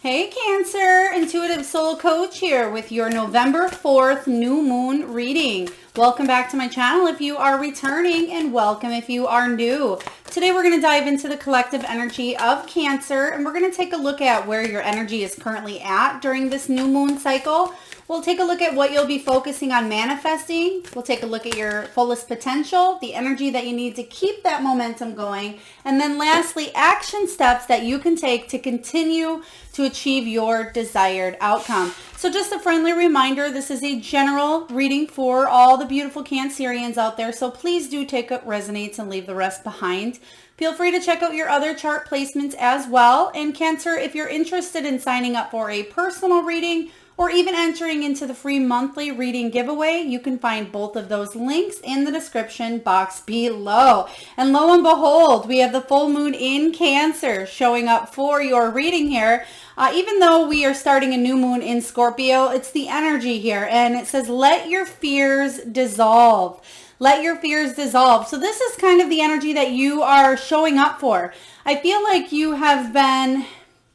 Hey Cancer, Intuitive Soul Coach here with your November 4th new moon reading. Welcome back to my channel if you are returning, and welcome if you are new. Today we're going to dive into the collective energy of Cancer, and we're going to take a look at where your energy is currently at during this new moon cycle. We'll take a look at what you'll be focusing on manifesting. We'll take a look at your fullest potential, the energy that you need to keep that momentum going, and then lastly, action steps that you can take to continue to achieve your desired outcome. So just a friendly reminder, this is a general reading for all the beautiful Cancerians out there, so please do take what resonates and leave the rest behind. Feel free to check out your other chart placements as well. And Cancer, if you're interested in signing up for a personal reading or even entering into the free monthly reading giveaway, you can find both of those links in the description box below. And lo and behold, we have the full moon in Cancer showing up for your reading here. Even though we are starting a new moon in Scorpio, it's the energy here, and it says, let your fears dissolve. Let your fears dissolve. So this is kind of the energy that you are showing up for. I feel like you have been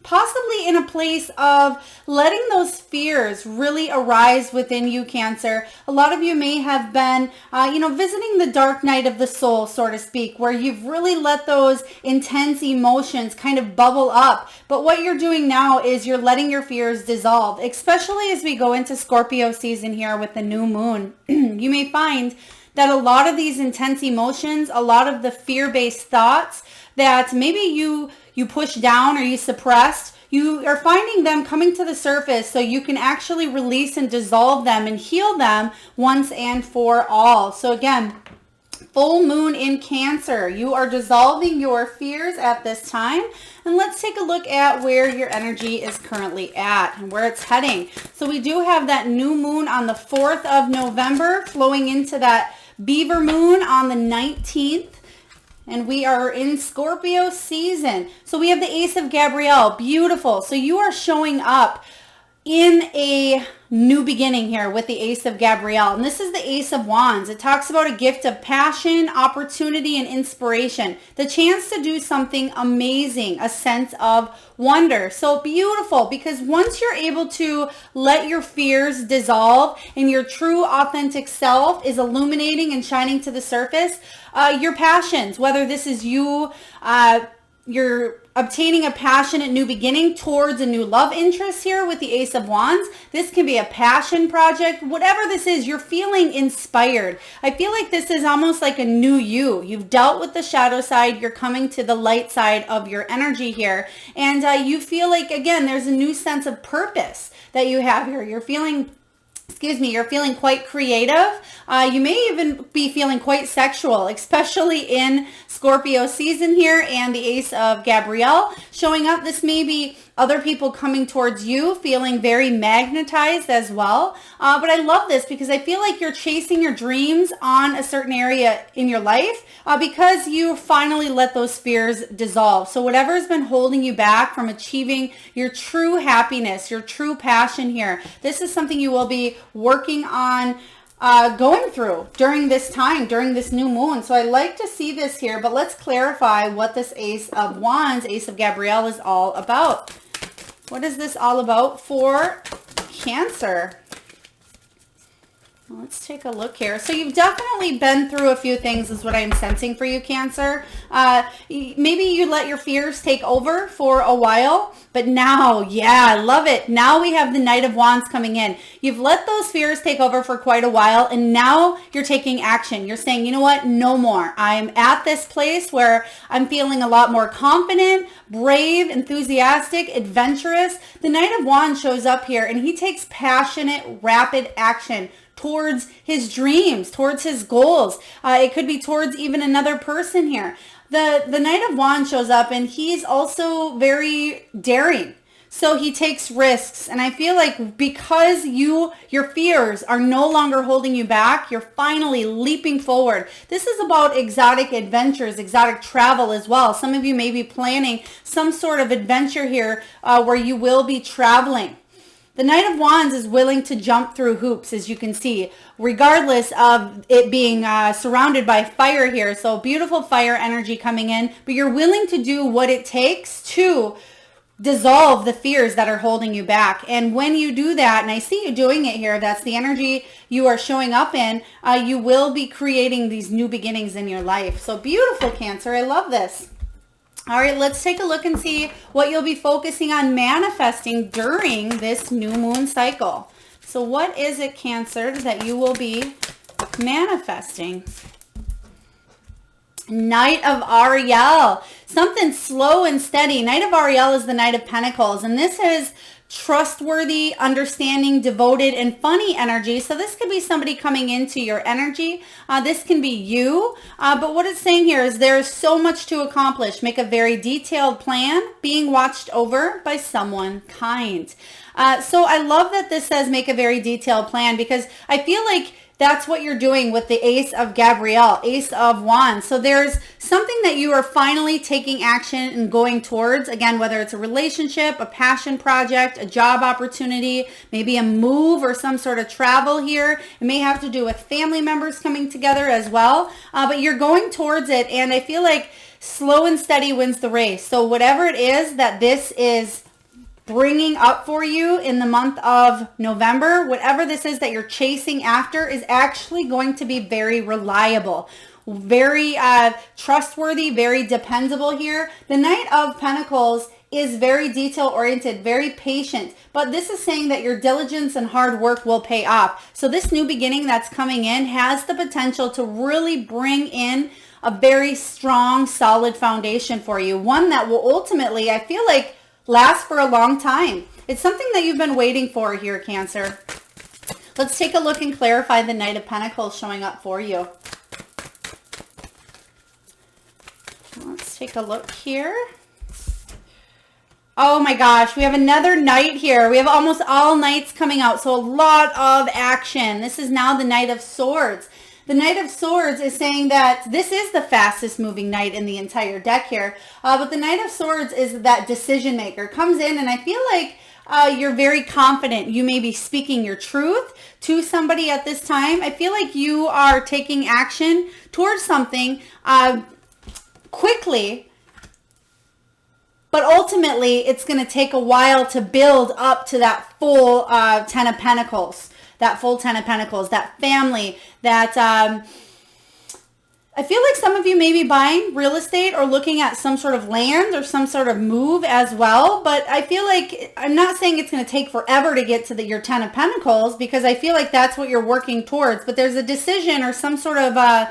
possibly in a place of letting those fears really arise within you, Cancer. A lot of you may have been, visiting the dark night of the soul, so to speak, where you've really let those intense emotions kind of bubble up. But what you're doing now is you're letting your fears dissolve, especially as we go into Scorpio season here with the new moon. You may find that a lot of these intense emotions, a lot of the fear-based thoughts that maybe you pushed down or you suppressed, you are finding them coming to the surface so you can actually release and dissolve them and heal them once and for all. So again, full moon in Cancer, you are dissolving your fears at this time. And let's take a look at where your energy is currently at and where it's heading. So we do have that new moon on the 4th of November flowing into that Beaver moon on the 19th. And we are in Scorpio season. So we have the Ace of Gabrielle. Beautiful. So you are showing up in a new beginning here with the Ace of Gabrielle. And this is the Ace of Wands. It talks about a gift of passion, opportunity, and inspiration. The chance to do something amazing, a sense of wonder. So beautiful, because once you're able to let your fears dissolve and your true authentic self is illuminating and shining to the surface, your passions, whether this is you're obtaining a passionate new beginning towards a new love interest here with the Ace of Wands. This can be a passion project. Whatever this is, you're feeling inspired. I feel like this is almost like a new you. You've dealt with the shadow side. You're coming to the light side of your energy here. And you feel like, again, there's a new sense of purpose that you have here. You're feeling quite creative. You may even be feeling quite sexual, especially in Scorpio season here, and the Ace of Gabrielle showing up. This may be other people coming towards you, feeling very magnetized as well. But I love this because I feel like you're chasing your dreams on a certain area in your life because you finally let those fears dissolve. So whatever has been holding you back from achieving your true happiness, your true passion here, this is something you will be working on going through during this time, during this new moon. So I like to see this here, but let's clarify what this Ace of Wands, Ace of Gabrielle, is all about. What is this all about for Cancer? Let's take a look here. So you've definitely been through a few things is what I'm sensing for you, Cancer. Maybe you let your fears take over for a while, but now, yeah, I love it. Now we have the Knight of Wands coming in. You've let those fears take over for quite a while, and now you're taking action. You're saying, you know what? No more. I'm at this place where I'm feeling a lot more confident, brave, enthusiastic, adventurous. The Knight of Wands shows up here, and he takes passionate, rapid action towards his dreams, towards his goals. It could be towards even another person here. The Knight of Wands shows up, and he's also very daring. So he takes risks. And I feel like because your fears are no longer holding you back, you're finally leaping forward. This is about exotic adventures, exotic travel as well. Some of you may be planning some sort of adventure here where you will be traveling. The Knight of Wands is willing to jump through hoops, as you can see, regardless of it being surrounded by fire here. So beautiful fire energy coming in, but you're willing to do what it takes to dissolve the fears that are holding you back. And when you do that, and I see you doing it here, that's the energy you are showing up in, you will be creating these new beginnings in your life. So beautiful, Cancer. I love this. All right, let's take a look and see what you'll be focusing on manifesting during this new moon cycle. So what is it, Cancer, that you will be manifesting? Knight of Ariel, something slow and steady. Knight of Ariel is the Knight of Pentacles, and this is trustworthy, understanding, devoted, and funny energy. So this could be somebody coming into your energy. This can be you. But what it's saying here is there's so much to accomplish. Make a very detailed plan, being watched over by someone kind. So I love that this says make a very detailed plan, because I feel like that's what you're doing with the Ace of Gabrielle, Ace of Wands. So there's something that you are finally taking action and going towards. Again, whether it's a relationship, a passion project, a job opportunity, maybe a move or some sort of travel here. It may have to do with family members coming together as well. But you're going towards it. And I feel like slow and steady wins the race. So whatever it is that this is bringing up for you in the month of November, whatever this is that you're chasing after is actually going to be very reliable, very trustworthy, very dependable here. The Knight of Pentacles is very detail oriented, very patient, but this is saying that your diligence and hard work will pay off. So this new beginning that's coming in has the potential to really bring in a very strong, solid foundation for you. One that will ultimately, I feel like, last for a long time. It's something that you've been waiting for here, Cancer. Let's take a look and clarify the Knight of Pentacles showing up for you. Let's take a look here. Oh my gosh, we have another Knight here. We have almost all Knights coming out, so a lot of action. This is now the Knight of Swords. The Knight of Swords is saying that this is the fastest moving Knight in the entire deck here. But the Knight of Swords is that decision maker. Comes in, and I feel like you're very confident. You may be speaking your truth to somebody at this time. I feel like you are taking action towards something quickly. But ultimately, it's going to take a while to build up to that full Ten of Pentacles. That full Ten of Pentacles, that family, that I feel like some of you may be buying real estate or looking at some sort of land or some sort of move as well. But I feel like, I'm not saying it's going to take forever to get to your Ten of Pentacles, because I feel like that's what you're working towards. But there's a decision or some sort of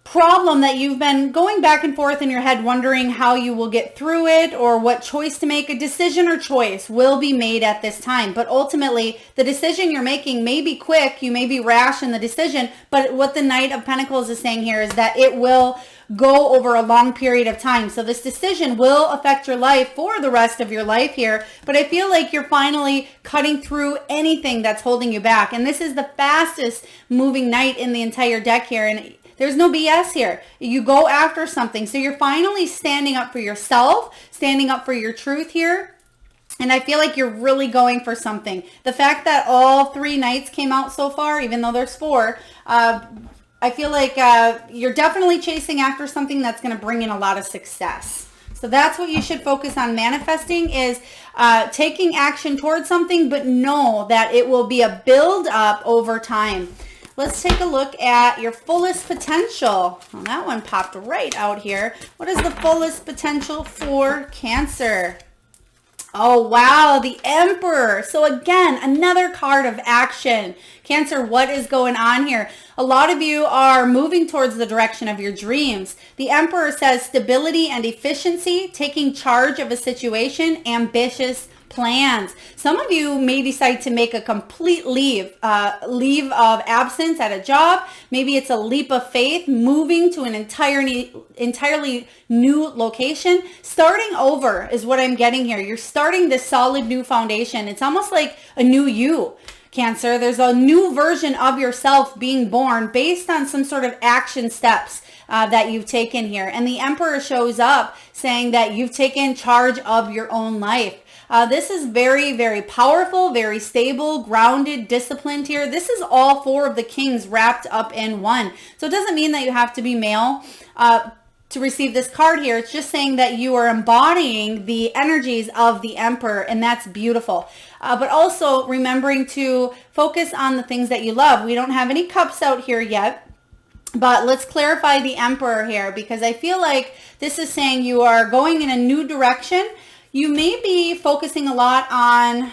problem that you've been going back and forth in your head, wondering how you will get through it or what choice to make. A decision or choice will be made at this time, but ultimately the decision you're making may be quick, you may be rash in the decision, but what the Knight of Pentacles is saying here is that it will go over a long period of time. So this decision will affect your life for the rest of your life here, but I feel like you're finally cutting through anything that's holding you back. And this is the fastest moving Knight in the entire deck here, and there's no BS here. You go after something. So you're finally standing up for yourself, standing up for your truth here. And I feel like you're really going for something. The fact that all three Knights came out so far, even though there's four, I feel like you're definitely chasing after something that's going to bring in a lot of success. So that's what you should focus on manifesting, is taking action towards something, but know that it will be a build up over time. Let's take a look at your fullest potential. Well, that one popped right out here. What is the fullest potential for Cancer? Oh, wow, the Emperor. So again, another card of action. Cancer, what is going on here? A lot of you are moving towards the direction of your dreams. The Emperor says stability and efficiency, taking charge of a situation, ambitious plans. Some of you may decide to make a complete leave of absence at a job. Maybe it's a leap of faith, moving to an entirely new location. Starting over is what I'm getting here. You're starting this solid new foundation. It's almost like a new you, Cancer. There's a new version of yourself being born based on some sort of action steps that you've taken here. And the Emperor shows up saying that you've taken charge of your own life. This is very, very powerful, very stable, grounded, disciplined here. This is all four of the kings wrapped up in one. So it doesn't mean that you have to be male. to receive this card here. It's just saying that you are embodying the energies of the Emperor, and that's beautiful. But also remembering to focus on the things that you love. We don't have any cups out here yet, but let's clarify the Emperor here, because I feel like this is saying you are going in a new direction. You may be focusing a lot on,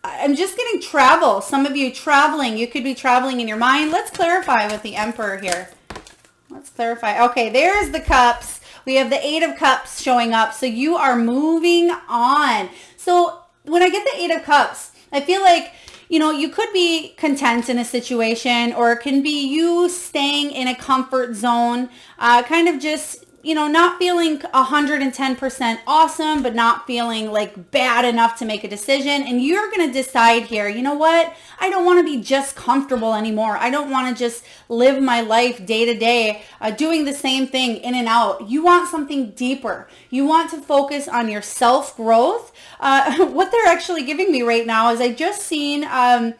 I'm just getting travel. Some of you traveling, you could be traveling in your mind. Let's clarify with the Emperor here. Let's clarify. Okay, there's the cups. We have the 8 of Cups showing up. So you are moving on. So when I get the 8 of Cups, I feel like, you know, you could be content in a situation, or it can be you staying in a comfort zone, kind of just, you know, not feeling 110% awesome, but not feeling like bad enough to make a decision. And you're going to decide here, you know what? I don't want to be just comfortable anymore. I don't want to just live my life day to day, doing the same thing in and out. You want something deeper. You want to focus on your self-growth. What they're actually giving me right now is I just seen a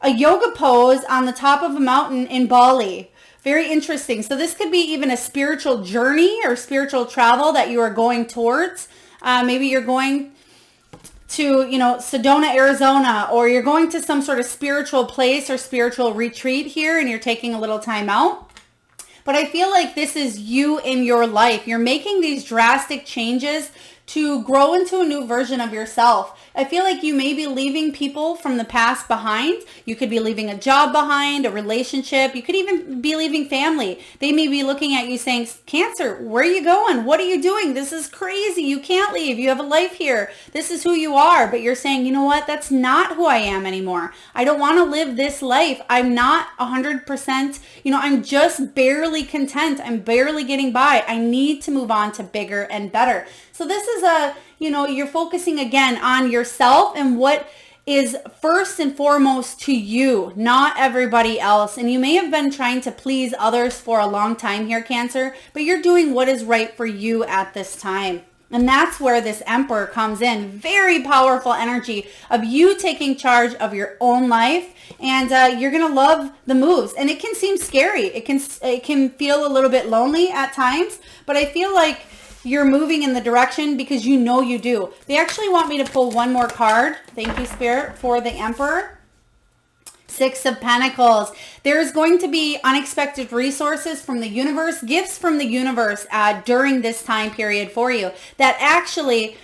yoga pose on the top of a mountain in Bali. Very interesting. So this could be even a spiritual journey or spiritual travel that you are going towards. Maybe you're going to, you know, Sedona, Arizona, or you're going to some sort of spiritual place or spiritual retreat here, and you're taking a little time out. But I feel like this is you in your life. You're making these drastic changes to grow into a new version of yourself. I feel like you may be leaving people from the past behind. You could be leaving a job behind, a relationship. You could even be leaving family. They may be looking at you saying, Cancer, where are you going? What are you doing? This is crazy. You can't leave. You have a life here. This is who you are. But you're saying, you know what? That's not who I am anymore. I don't want to live this life. I'm not 100%, you know, I'm just barely content. I'm barely getting by. I need to move on to bigger and better. So this is you know, you're focusing again on yourself and what is first and foremost to you, not everybody else. And you may have been trying to please others for a long time here, Cancer, but you're doing what is right for you at this time. And that's where this Emperor comes in. Very powerful energy of you taking charge of your own life. And you're going to love the moves. And it can seem scary. It can feel a little bit lonely at times. But I feel like you're moving in the direction because you know you do. They actually want me to pull one more card. Thank you, Spirit, for the Emperor. 6 of Pentacles. There's going to be unexpected resources from the universe, gifts from the universe during this time period for you that actually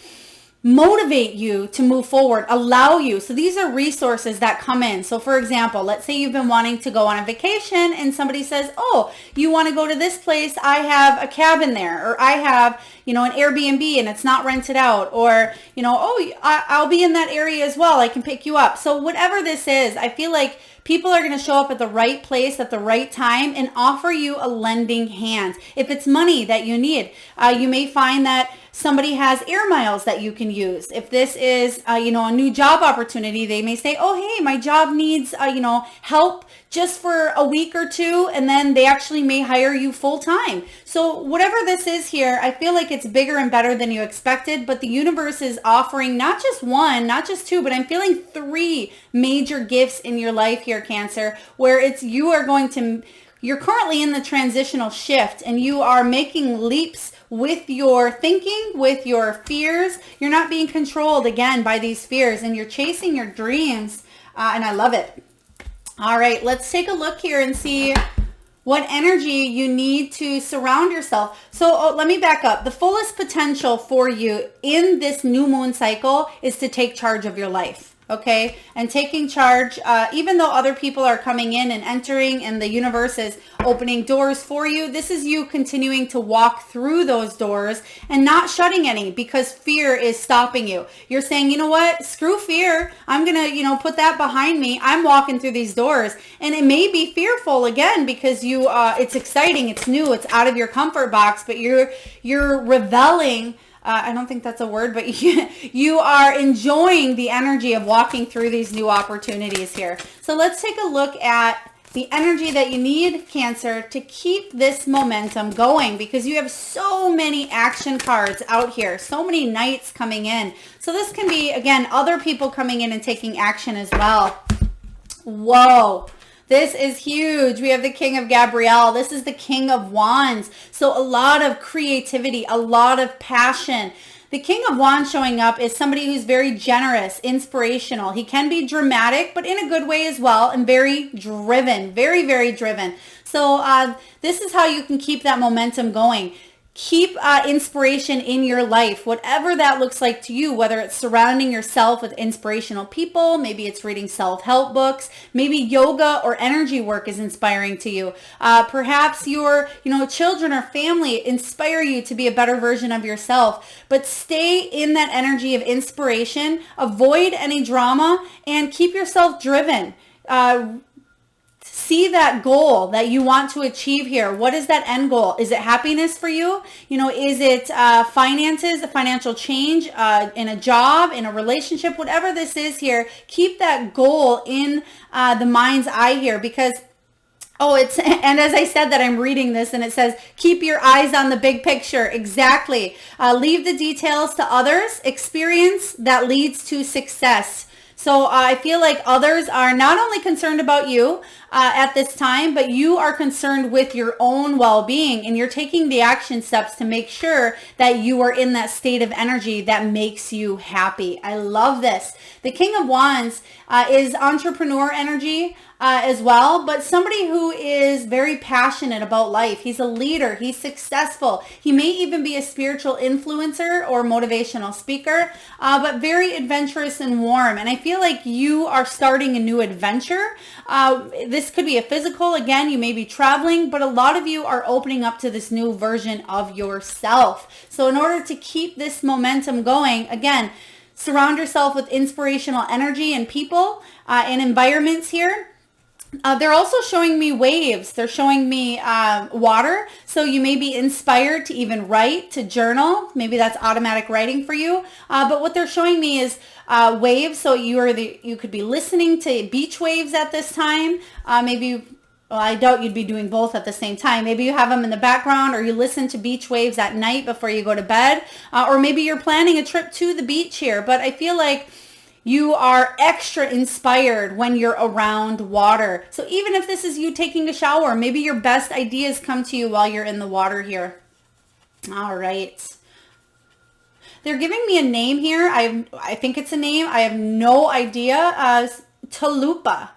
motivate you to move forward, allow you. So these are resources that come in. So for example, let's say you've been wanting to go on a vacation and somebody says, oh, you want to go to this place? I have a cabin there, or I have, you know, an Airbnb and it's not rented out, or, you know, oh, I'll be in that area as well. I can pick you up. So whatever this is, I feel like people are going to show up at the right place at the right time and offer you a lending hand. If it's money that you need, you may find that somebody has air miles that you can use. If this is, you know, a new job opportunity, they may say, oh, hey, my job needs, you know, help just for a week or two, and then they actually may hire you full time. So whatever this is here, I feel like it's bigger and better than you expected, but the universe is offering not just one, not just two, but I'm feeling 3 major gifts in your life here, Cancer, where it's you're currently in the transitional shift and you are making leaps with your thinking, with your fears. You're not being controlled again by these fears, and you're chasing your dreams, and I love it. All right, let's take a look here and see what energy you need to surround yourself. So let me back up. The fullest potential for you in this new moon cycle is to take charge of your life. Okay, and taking charge, even though other people are coming in and entering and the universe is opening doors for you, this is you continuing to walk through those doors and not shutting any because fear is stopping you. You're saying, you know what, screw fear. I'm going to, you know, put that behind me. I'm walking through these doors, and it may be fearful again because you, it's exciting, it's new, it's out of your comfort box, but you're reveling. I don't think that's a word, but you are enjoying the energy of walking through these new opportunities here. So let's take a look at the energy that you need, Cancer, to keep this momentum going, because you have so many action cards out here, so many knights coming in. So this can be, again, other people coming in and taking action as well. Whoa. This is huge. We have the King of Gabrielle. This is the King of Wands. So a lot of creativity, a lot of passion. The King of Wands showing up is somebody who's very generous, inspirational. He can be dramatic, but in a good way as well, and very driven, very, very driven. So this is how you can keep that momentum going. Keep inspiration in your life, whatever that looks like to you, whether it's surrounding yourself with inspirational people, maybe it's reading self-help books, maybe yoga or energy work is inspiring to you. Perhaps your children or family inspire you to be a better version of yourself, but stay in that energy of inspiration, avoid any drama, and keep yourself driven. See that goal that you want to achieve here. What is that end goal? Is it happiness for you? Is it finances, a financial change in a job, in a relationship, whatever this is here? Keep that goal in the mind's eye here, because and as I said that, I'm reading this and it says, keep your eyes on the big picture. Exactly. Leave the details to others. Experience that leads to success. So I feel like others are not only concerned about you at this time, but you are concerned with your own well-being, and you're taking the action steps to make sure that you are in that state of energy that makes you happy. I love this. The King of Wands is entrepreneur energy as well, but somebody who is very passionate about life. He's a leader. He's successful. He may even be a spiritual influencer or motivational speaker, but very adventurous and warm. And I feel like you are starting a new adventure. This could be a physical. Again, you may be traveling, but a lot of you are opening up to this new version of yourself. So in order to keep this momentum going, again, surround yourself with inspirational energy and people and environments here. They're also showing me waves. They're showing me water. So you may be inspired to even write, to journal. Maybe that's automatic writing for you. But what they're showing me is waves. So you could be listening to beach waves at this time. I doubt you'd be doing both at the same time. Maybe you have them in the background, or you listen to beach waves at night before you go to bed. Or maybe you're planning a trip to the beach here. But I feel like you are extra inspired when you're around water. So even if this is you taking a shower, maybe your best ideas come to you while you're in the water here. All right. They're giving me a name here. I think it's a name. I have no idea. Talupa.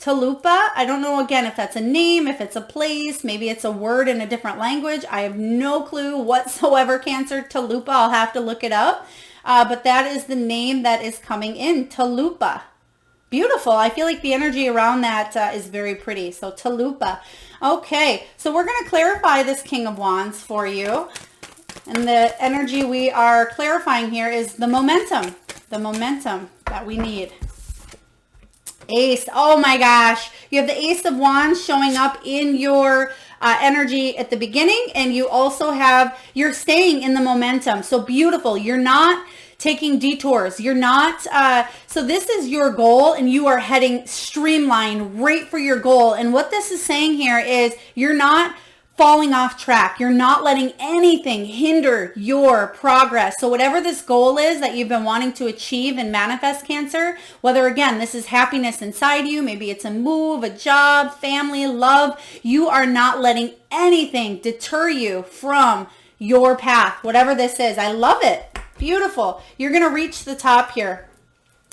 Talupa. I don't know, again, if that's a name, if it's a place, maybe it's a word in a different language. I have no clue whatsoever, Cancer. Talupa. I'll have to look it up. But that is the name that is coming in, Talupa. Beautiful. I feel like the energy around that is very pretty. So Talupa. Okay, so we're going to clarify this King of Wands for you. And the energy we are clarifying here is the momentum that we need. Ace. Oh my gosh. You have the Ace of Wands showing up in your energy at the beginning, and you also you're staying in the momentum. So beautiful. You're not taking detours. You're not, so this is your goal, and you are heading streamlined right for your goal. And what this is saying here is you're not falling off track. You're not letting anything hinder your progress. So whatever this goal is that you've been wanting to achieve and manifest, Cancer, whether, again, this is happiness inside you, maybe it's a move, a job, family, love, you are not letting anything deter you from your path, whatever this is. I love it. Beautiful. You're going to reach the top here.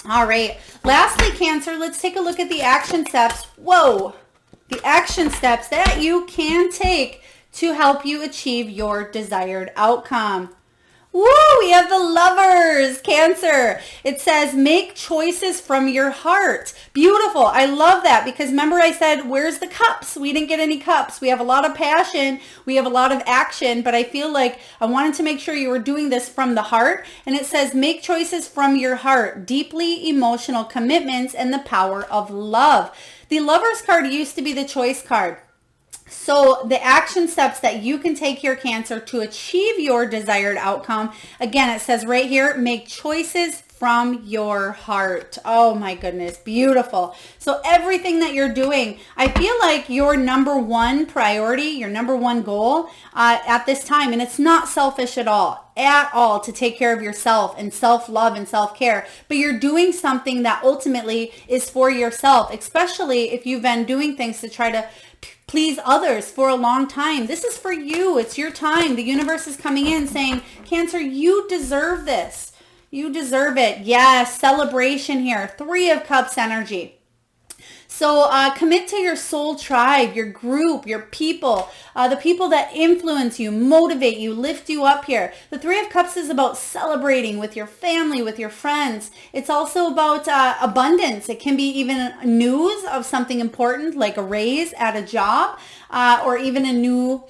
All right. Lastly, Cancer, let's take a look at the action steps. Whoa. The action steps that you can take to help you achieve your desired outcome. Woo, we have the Lovers, Cancer. It says, make choices from your heart. Beautiful. I love that, because remember I said, where's the cups? We didn't get any cups. We have a lot of passion. We have a lot of action, but I feel like I wanted to make sure you were doing this from the heart. And it says, make choices from your heart, deeply emotional commitments, and the power of love. The Lovers card used to be the choice card. So the action steps that you can take here, Cancer, to achieve your desired outcome, again, it says right here, make choices from your heart. Oh my goodness, beautiful. So everything that you're doing, I feel like your number one priority, your number one goal at this time, and it's not selfish at all, to take care of yourself and self-love and self-care, but you're doing something that ultimately is for yourself, especially if you've been doing things to try to please others for a long time. This is for you. It's your time. The universe is coming in saying, Cancer, you deserve this. You deserve it. Yes, celebration here. 3 of Cups energy. So commit to your soul tribe, your group, your people, the people that influence you, motivate you, lift you up here. The 3 of Cups is about celebrating with your family, with your friends. It's also about abundance. It can be even news of something important like a raise at a job or even a new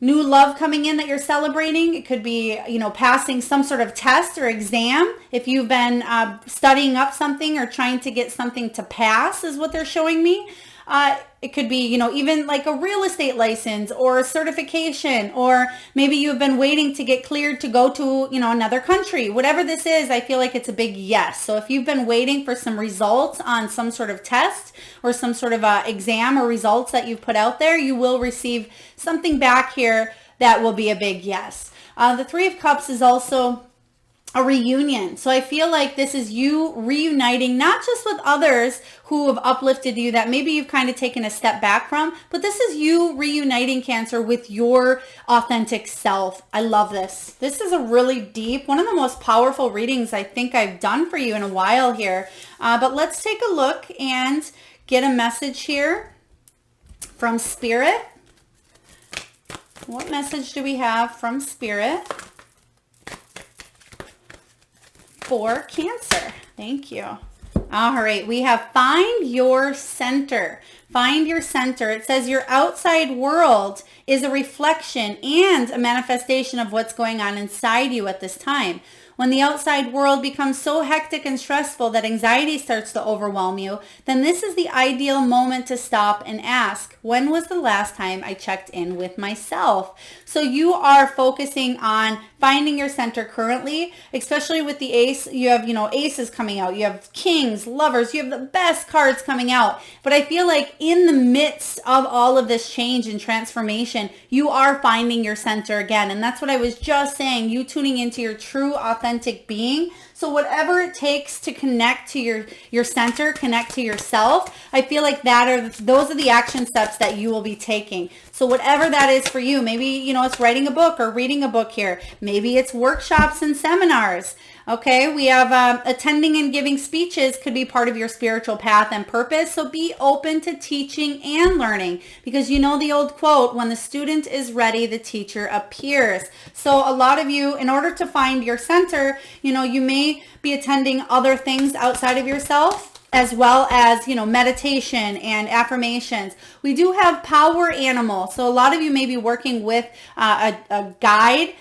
love coming in that you're celebrating. It could be, passing some sort of test or exam. If you've been studying up something or trying to get something to pass is what they're showing me. It could be, even like a real estate license or a certification, or maybe you've been waiting to get cleared to go to, another country. Whatever this is, I feel like it's a big yes. So if you've been waiting for some results on some sort of test or some sort of exam or results that you've put out there, you will receive something back here that will be a big yes. The 3 of Cups is also a reunion. So I feel like this is you reuniting, not just with others who have uplifted you that maybe you've kind of taken a step back from, but this is you reuniting, Cancer, with your authentic self. I love this. This is a really deep, one of the most powerful readings I think I've done for you in a while here. But let's take a look and get a message here from Spirit. What message do we have from Spirit for Cancer? Thank you. All right, we have find your center. Find your center. It says your outside world is a reflection and a manifestation of what's going on inside you at this time. When the outside world becomes so hectic and stressful that anxiety starts to overwhelm you, then this is the ideal moment to stop and ask, when was the last time I checked in with myself? So you are focusing on finding your center currently, especially with the ace. You have, aces coming out. You have kings, lovers. You have the best cards coming out. But I feel like in the midst of all of this change and transformation, you are finding your center again. And that's what I was just saying, you tuning into your true authentic being. So whatever it takes to connect to your center, connect to yourself, I feel like those are the action steps that you will be taking. So whatever that is for you, maybe, it's writing a book or reading a book here. Maybe it's workshops and seminars. Okay, we have attending and giving speeches could be part of your spiritual path and purpose. So be open to teaching and learning, because the old quote, when the student is ready, the teacher appears. So a lot of you, in order to find your center, you may be attending other things outside of yourself, as well as, meditation and affirmations. We do have power animal. So a lot of you may be working with a guide,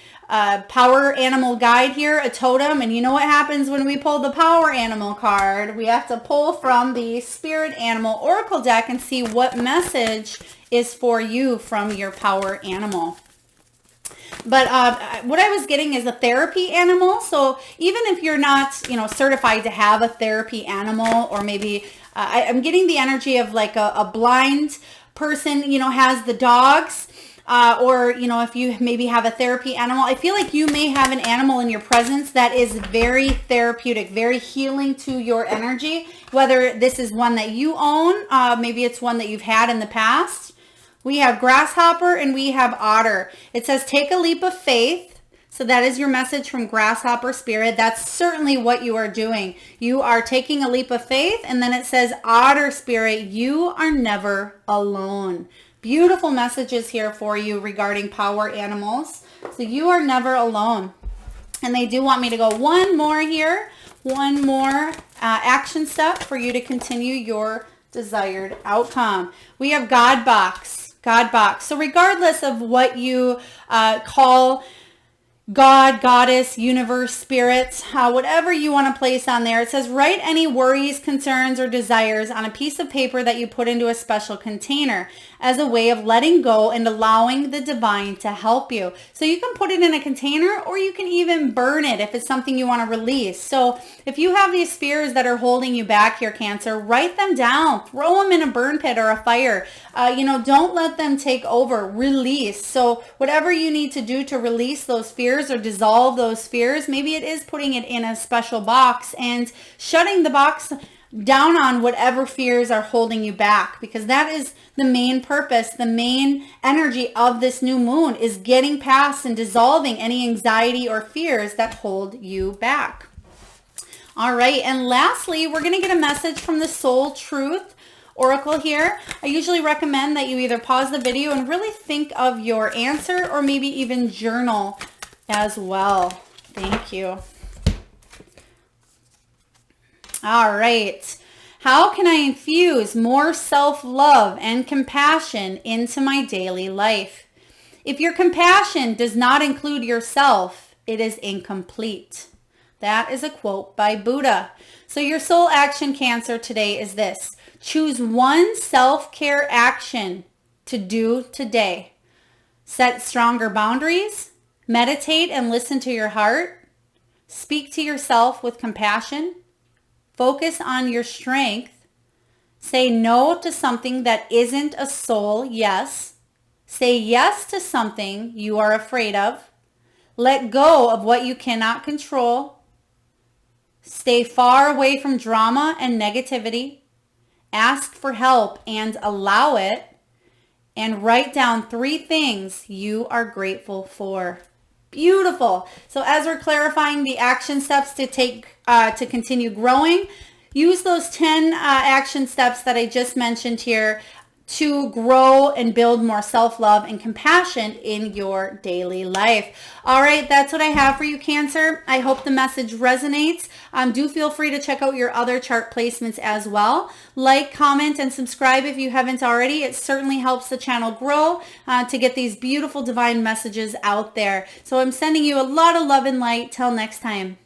power animal guide here, a totem. And you know what happens when we pull the power animal card? We have to pull from the spirit animal oracle deck and see what message is for you from your power animal. But what I was getting is a therapy animal. So even if you're not, certified to have a therapy animal, or maybe I'm getting the energy of like a blind person, has the dogs. Or, if you maybe have a therapy animal, I feel like you may have an animal in your presence that is very therapeutic, very healing to your energy, whether this is one that you own, maybe it's one that you've had in the past. We have grasshopper and we have otter. It says, take a leap of faith. So that is your message from Grasshopper Spirit. That's certainly what you are doing. You are taking a leap of faith. And then it says, Otter Spirit, you are never alone. Beautiful messages here for you regarding power animals. So you are never alone. And they do want me to go one more here. One more action step for you to continue your desired outcome. We have God box. God box. So regardless of what you call God, Goddess, Universe, Spirit, whatever you want to place on there. It says, write any worries, concerns, or desires on a piece of paper that you put into a special container as a way of letting go and allowing the divine to help you. So you can put it in a container, or you can even burn it if it's something you want to release. So if you have these fears that are holding you back here, Cancer, write them down, throw them in a burn pit or a fire. Don't let them take over. Release. So whatever you need to do to release those fears or dissolve those fears, maybe it is putting it in a special box and shutting the box down on whatever fears are holding you back, because that is the main purpose, the main energy of this new moon is getting past and dissolving any anxiety or fears that hold you back. All right, and lastly, we're going to get a message from the Soul Truth Oracle here. I usually recommend that you either pause the video and really think of your answer, or maybe even journal as well. Thank you. All right. How can I infuse more self-love and compassion into my daily life? If your compassion does not include yourself, it is incomplete. That is a quote by Buddha. So your soul action, Cancer, today is this. Choose one self-care action to do today. Set stronger boundaries. Meditate and listen to your heart. Speak to yourself with compassion. Focus on your strength. Say no to something that isn't a soul yes. Say yes to something you are afraid of. Let go of what you cannot control. Stay far away from drama and negativity. Ask for help and allow it. And write down 3 things you are grateful for. Beautiful. So as we're clarifying the action steps to take to continue growing, use those 10 action steps that I just mentioned here to grow and build more self-love and compassion in your daily life. All right, that's what I have for you, Cancer. I hope the message resonates. Do feel free to check out your other chart placements as well. Like, comment, and subscribe if you haven't already. It certainly helps the channel grow to get these beautiful divine messages out there. So I'm sending you a lot of love and light. Till next time.